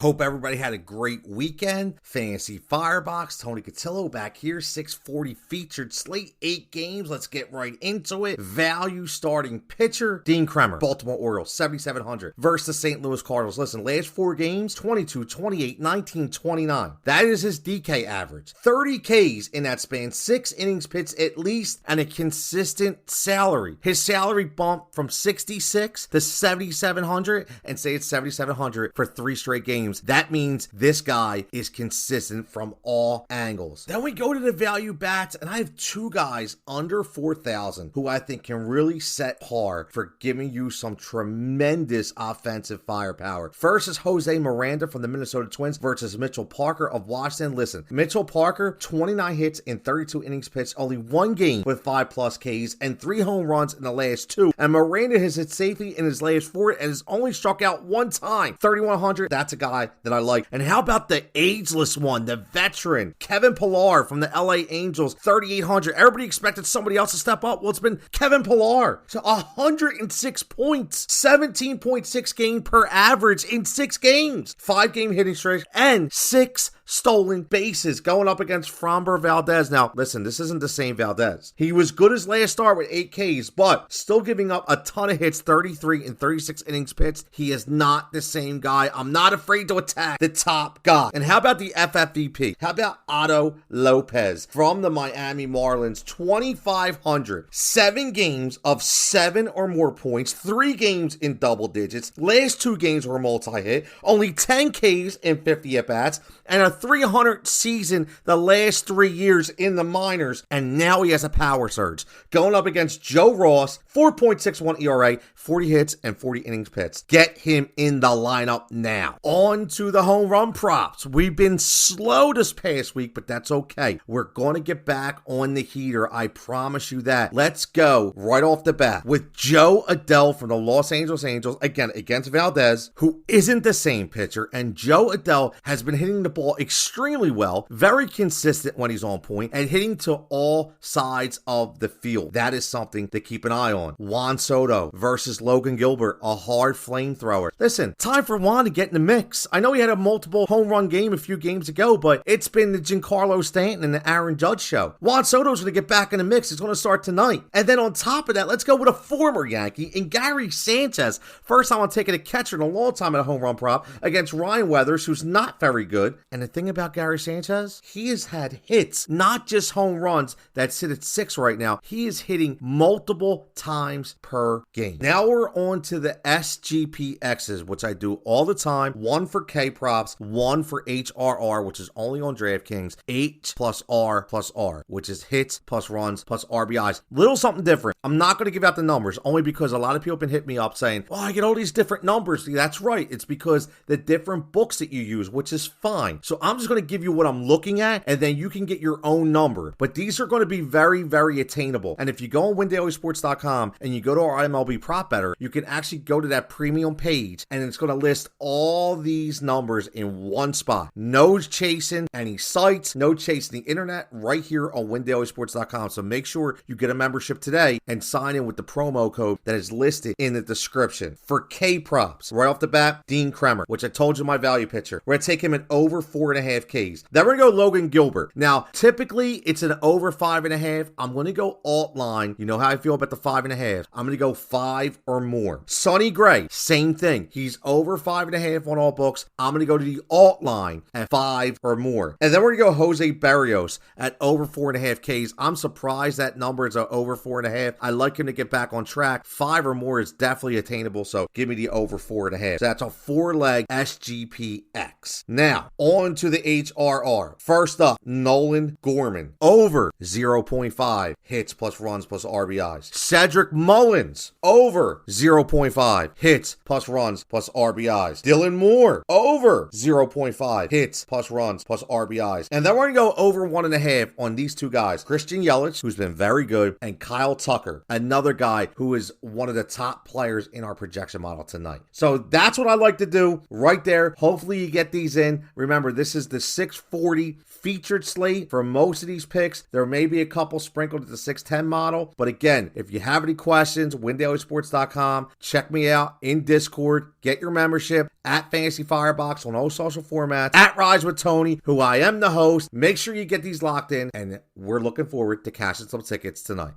Hope everybody had a great weekend. Fantasy Firebox, Tony Cutillo back here, 640 featured slate, 8 games. Let's get right into it. Value starting pitcher, Dean Kremer, Baltimore Orioles, 7,700 versus the St. Louis Cardinals. Listen, last 4 games, 22, 28, 19, 29. That is his DK average. 30 Ks in that span, 6 innings pitched at least, and a consistent salary. His salary bumped from 66 to 7,700, and say it's 7,700 for 3 straight games. That means this guy is consistent from all angles. Then we go to the value bats, and I have 2 guys under 4,000 who I think can really set par for giving you some tremendous offensive firepower. First is Jose Miranda from the Minnesota Twins versus Mitchell Parker of Washington. Listen, Mitchell Parker, 29 hits in 32 innings pitched, only 1 game with 5+ Ks and 3 home runs in the last 2. And Miranda has hit safely in his last 4 and has only struck out 1 time. 3,100, that's a guy that I like. And how about the ageless one, the veteran, Kevin Pillar from the LA Angels, 3,800. Everybody expected somebody else to step up. Well, it's been Kevin Pillar. So 106 points, 17.6 game per average in 6 games, 5-game hitting streak, and 6 stolen bases going up against Framber Valdez. Now, listen, this isn't the same Valdez. He was good his last start with 8 Ks, but still giving up a ton of hits, 33 in 36 innings pitched. He is not the same guy. I'm not afraid to attack the top guy. And how about the FFVP? How about Otto Lopez from the Miami Marlins? 2,500, 7 games of 7 or more points, 3 games in double digits. Last 2 games were multi-hit, only 10 Ks and 50 at-bats, and a 300 season the last 3 years in the minors, and now he has a power surge. Going up against Joe Ross, 4.61 ERA, 40 hits, and 40 innings pitched. Get him in the lineup now. On to the home run props. We've been slow this past week, but that's okay. We're going to get back on the heater. I promise you that. Let's go right off the bat with Joe Adell from the Los Angeles Angels, again, against Valdez, who isn't the same pitcher, and Joe Adell has been hitting the ball extremely well, very consistent when he's on point, and hitting to all sides of the field. That is something to keep an eye on. Juan Soto versus Logan Gilbert, a hard flamethrower. Listen, time for Juan to get in the mix. I know he had a multiple home run game a few games ago, but it's been the Giancarlo Stanton and the Aaron Judge show. Juan Soto's going to get back in the mix. It's going to start tonight. And then on top of that, let's go with a former Yankee and Gary Sanchez. First time I'm taking a catcher in a long time at a home run prop against Ryan Weathers, who's not very good. And the thing about Gary Sanchez, he has had hits, not just home runs that sit at 6 right now. He is hitting multiple times per game. Now we're on to the SGPXs, which I do all the time. 1 for K props, 1 for HRR, which is only on Draftkings. H plus R plus R, which is hits plus runs plus RBIs. Little something different. I'm not going to give out the numbers only because a lot of people have been hitting me up saying, oh, I get all these different numbers. That's right. It's because the different books that you use, which is fine. So I'm just going to give you what I'm looking at, and then you can get your own number. But these are going to be very, very attainable. And if you go on windailysports.com and you go to our MLB prop better, you can actually go to that premium page, and it's going to list all these numbers in one spot. No chasing any sites, no chasing the internet, right here on windailysports.com. So make sure you get a membership today and sign in with the promo code that is listed in the description. For K props, right off the bat, Dean Kremer, which I told you my value pitcher. We're going to take him at over 4.5 Ks. Then we're going to go Logan Gilbert. Now, typically it's an over 5.5. I'm going to go alt line. You know how I feel about the 5.5. I'm going to go 5 or more. Sonny Gray, same thing. He's over 5.5 on all books. I'm going to go to the alt line at 5 or more. And then we're going to go Jose Barrios at over 4.5 Ks. I'm surprised that number is over 4.5. I like him to get back on track. 5 or more is definitely attainable, so give me the over 4.5. So that's a 4-leg SGPX. Now, on to the HRR. First up, Nolan Gorman, over 0.5 hits plus runs plus RBIs. Cedric Mullins, over 0.5 hits plus runs plus RBIs. Dylan Moore, over 0.5 hits plus runs plus RBIs. And then we're going to go over 1.5 on these 2 guys. Christian Yelich, who's been very good, and Kyle Tucker, another guy who is one of the top players in our projection model tonight. So that's what I like to do right there. Hopefully you get these in. Remember, this This is the 640 featured slate for most of these picks. There may be a couple sprinkled at the 610 model. But again, if you have any questions, windailysports.com. Check me out in Discord. Get your membership at Fantasy Firebox on all social formats. At Rise with Tony, who I am the host. Make sure you get these locked in. And we're looking forward to cashing some tickets tonight.